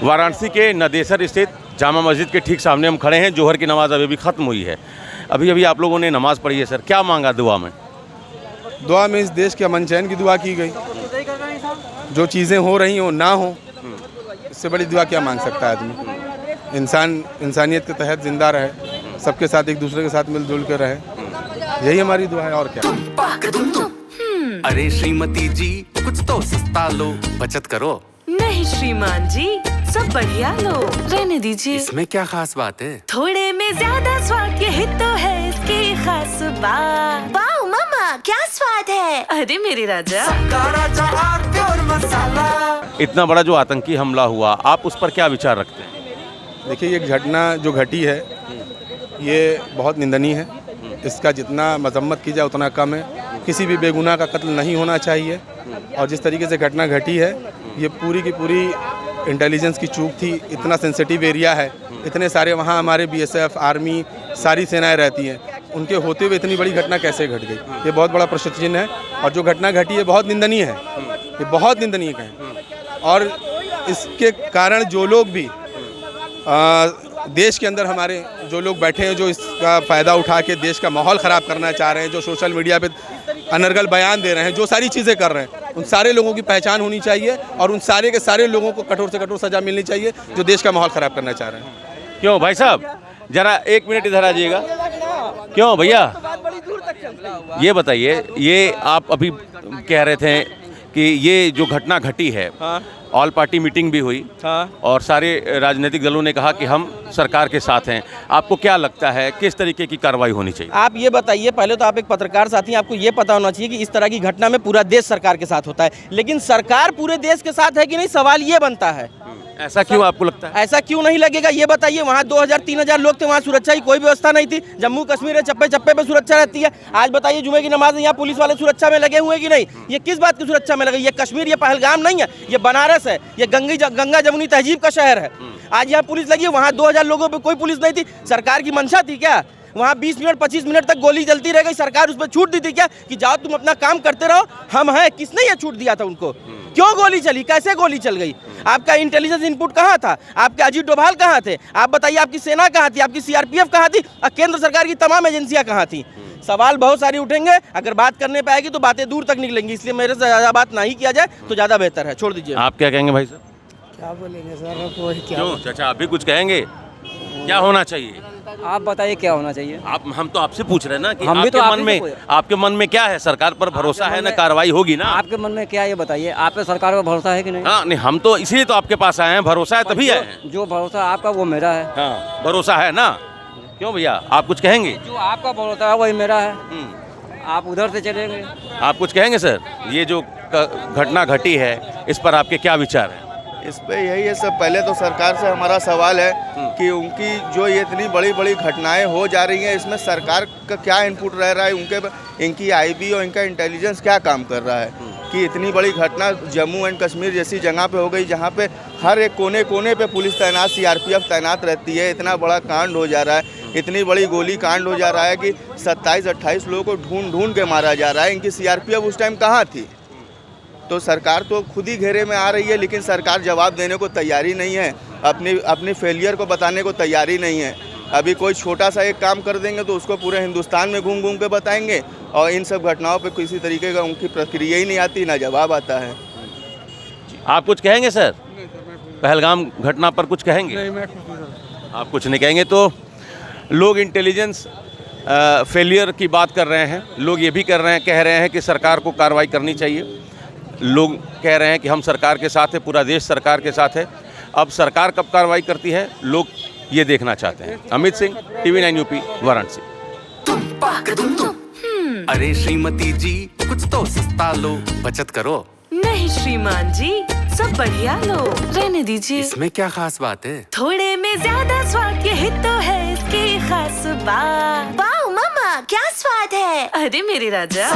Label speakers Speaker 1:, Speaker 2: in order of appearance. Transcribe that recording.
Speaker 1: वाराणसी के नदेसर स्थित जामा मस्जिद के ठीक सामने हम खड़े हैं। जोहर की नमाज़ अभी ख़त्म हुई है। अभी आप लोगों ने नमाज़ पढ़ी है सर, क्या मांगा दुआ में?
Speaker 2: दुआ में इस देश के अमन चैन की दुआ की गई। जो चीज़ें हो रही हो ना हो, इससे बड़ी दुआ क्या मांग सकता है आदमी। इंसानियत के तहत ज़िंदा रहे, सबके साथ एक दूसरे के साथ मिलजुल कर रहे, यही हमारी दुआ है। और क्या।
Speaker 3: अरे श्रीमती जी, कुछ तो सस्ता लो, बचत करो।
Speaker 4: नहीं श्रीमान जी, सब बढ़िया लो, रहने दीजिए।
Speaker 3: इसमें क्या खास बात है?
Speaker 4: थोड़े में ज्यादा स्वाद, यही तो है इसकी खास बात।
Speaker 5: वाओ मामा, क्या स्वाद है।
Speaker 4: अरे मेरे राजा,
Speaker 1: इतना बड़ा जो आतंकी हमला हुआ, आप उस पर क्या विचार रखते हैं?
Speaker 2: देखिए, ये घटना जो घटी है ये बहुत निंदनीय है। इसका जितना मजम्मत की जाए उतना कम है। किसी भी बेगुनाह का कत्ल नहीं होना चाहिए। और जिस तरीके से घटना घटी है, ये पूरी की पूरी इंटेलिजेंस की चूक थी। इतना सेंसिटिव एरिया है, इतने सारे वहाँ हमारे BSF, आर्मी, सारी सेनाएं रहती हैं, उनके होते हुए इतनी बड़ी घटना कैसे घट गई, ये बहुत बड़ा प्रश्न चिन्ह है। और जो घटना घटी है बहुत निंदनीय है, ये बहुत निंदनीय है। और इसके कारण जो लोग भी देश के अंदर हमारे जो लोग बैठे हैं, जो इसका फ़ायदा उठा के देश का माहौल ख़राब करना चाह रहे हैं, जो सोशल मीडिया पे अनर्गल बयान दे रहे हैं, जो सारी चीज़ें कर रहे हैं, उन सारे लोगों की पहचान होनी चाहिए और उन सारे के सारे लोगों को कठोर से कठोर सज़ा मिलनी चाहिए जो देश का माहौल ख़राब करना चाह रहे हैं।
Speaker 1: क्यों भाई साहब, ज़रा 1 मिनट इधर आ जाइएगा। क्यों भैया, ये बताइए, ये आप अभी कह रहे थे कि ये जो घटना घटी है, ऑल पार्टी मीटिंग भी हुई और सारे राजनीतिक दलों ने कहा कि हम सरकार के साथ हैं। आपको क्या लगता है किस तरीके की कार्रवाई होनी चाहिए?
Speaker 6: आप ये बताइए, पहले तो आप एक पत्रकार साथी हैं, आपको ये पता होना चाहिए कि इस तरह की घटना में पूरा देश सरकार के साथ होता है, लेकिन सरकार पूरे देश के साथ है कि नहीं, सवाल ये बनता है।
Speaker 1: ऐसा क्यों आपको लगता है?
Speaker 6: ऐसा क्यों नहीं लगेगा ये बताइए। वहाँ 2000-3000 लोग थे, वहाँ सुरक्षा की कोई व्यवस्था नहीं थी। जम्मू कश्मीर में चप्पे चप्पे पे सुरक्षा रहती है। आज बताइए, जुमे की नमाज यहाँ पुलिस वाले सुरक्षा में लगे हुए कि नहीं? ये किस बात की सुरक्षा में लगे? ये कश्मीर, ये पहलगाम नहीं है, ये बनारस है, ये गंगा जमुनी तहजीब का शहर है। आज यहाँ पुलिस लगी है, वहाँ 2000 लोगों पर कोई पुलिस नहीं थी। सरकार की मंशा थी क्या? वहाँ 20 मिनट 25 मिनट तक गोली चलती रह गई, सरकार उस पर छूट दी थी क्या कि जाओ तुम अपना काम करते रहो, हम हैं? किसने ये छूट दिया था उनको? क्यों गोली चली, कैसे गोली चल गई? आपका इंटेलिजेंस इनपुट कहाँ था? आपके अजीत डोभाल कहाँ थे? आप बताइए, आपकी सेना कहाँ थी? आपकी CRPF कहाँ थी? और केंद्र सरकार की तमाम एजेंसियाँ कहाँ थी? सवाल बहुत सारे उठेंगे, अगर बात करने पे आएगी तो बातें दूर तक निकलेंगी, इसलिए मेरे से ज़्यादा बात नहीं किया जाए तो ज़्यादा बेहतर है, छोड़ दीजिए।
Speaker 1: आप क्या कहेंगे भाई साहब?
Speaker 7: क्या बोलेंगे सर,
Speaker 1: क्यों चाचा, आप भी कुछ कहेंगे? क्या होना चाहिए?
Speaker 7: आप बताइए क्या होना चाहिए।
Speaker 1: हम तो आपसे पूछ रहे हैं ना कि
Speaker 7: हम भी तो
Speaker 1: आपके मन में क्या है? सरकार पर भरोसा है ना, कार्रवाई होगी ना?
Speaker 7: आपके मन में क्या, ये बताइए। आप पे सरकार पर भरोसा है कि नहीं?
Speaker 1: हाँ, नहीं, हम तो इसीलिए तो आपके पास आए हैं। भरोसा है तभी आए हैं।
Speaker 7: जो भरोसा आपका वो मेरा है।
Speaker 1: हाँ, भरोसा है ना। क्यों भैया, आप कुछ कहेंगे?
Speaker 7: जो आपका भरोसा है वही मेरा है। आप उधर से चलेंगे।
Speaker 1: आप कुछ कहेंगे सर? ये जो घटना घटी है, इस पर आपके क्या विचार हैं?
Speaker 8: इस पे यही है सब। पहले तो सरकार से हमारा सवाल है कि उनकी जो ये इतनी बड़ी बड़ी घटनाएं हो जा रही हैं, इसमें सरकार का क्या इनपुट रह रहा है? इनकी IB और इनका इंटेलिजेंस क्या काम कर रहा है कि इतनी बड़ी घटना जम्मू एंड कश्मीर जैसी जगह पे हो गई, जहाँ पे हर एक कोने कोने पे पुलिस तैनात, CRPF तैनात रहती है। इतना बड़ा कांड हो जा रहा है, इतनी बड़ी गोली कांड हो जा रहा है कि 27-28 लोगों को ढूंढ ढूंढ के मारा जा रहा है। इनकी CRPF उस टाइम कहाँ थी? तो सरकार तो खुद ही घेरे में आ रही है, लेकिन सरकार जवाब देने को तैयारी नहीं है, अपनी फेलियर को बताने को तैयारी नहीं है। अभी कोई छोटा सा एक काम कर देंगे तो उसको पूरे हिंदुस्तान में घूम घूम के बताएंगे, और इन सब घटनाओं पे किसी तरीके का उनकी प्रक्रिया ही नहीं आती, ना जवाब आता है।
Speaker 1: आप कुछ कहेंगे सर? पहलगाम घटना पर कुछ कहेंगे? आप कुछ नहीं कहेंगे तो लोग इंटेलिजेंस फेलियर की बात कर रहे हैं। लोग ये भी कह रहे हैं कि सरकार को कार्रवाई करनी चाहिए। लोग कह रहे हैं कि हम सरकार के साथ हैं, पूरा देश सरकार के साथ है। अब सरकार कब कार्रवाई करती है, लोग ये देखना चाहते हैं। Amit Singh, TV 9 UP, Varanasi.
Speaker 3: अरे श्रीमती जी, कुछ तो सस्ता लो, बचत करो।
Speaker 4: नहीं श्रीमान जी, सब बढ़िया लो, रहने दीजिए।
Speaker 3: इसमें क्या खास बात है?
Speaker 4: थोड़े में ज्यादा स्वाद, यही तो है इसकी खास बात।
Speaker 5: वाओ मामा, क्या स्वाद है।
Speaker 4: अरे मेरे राजा,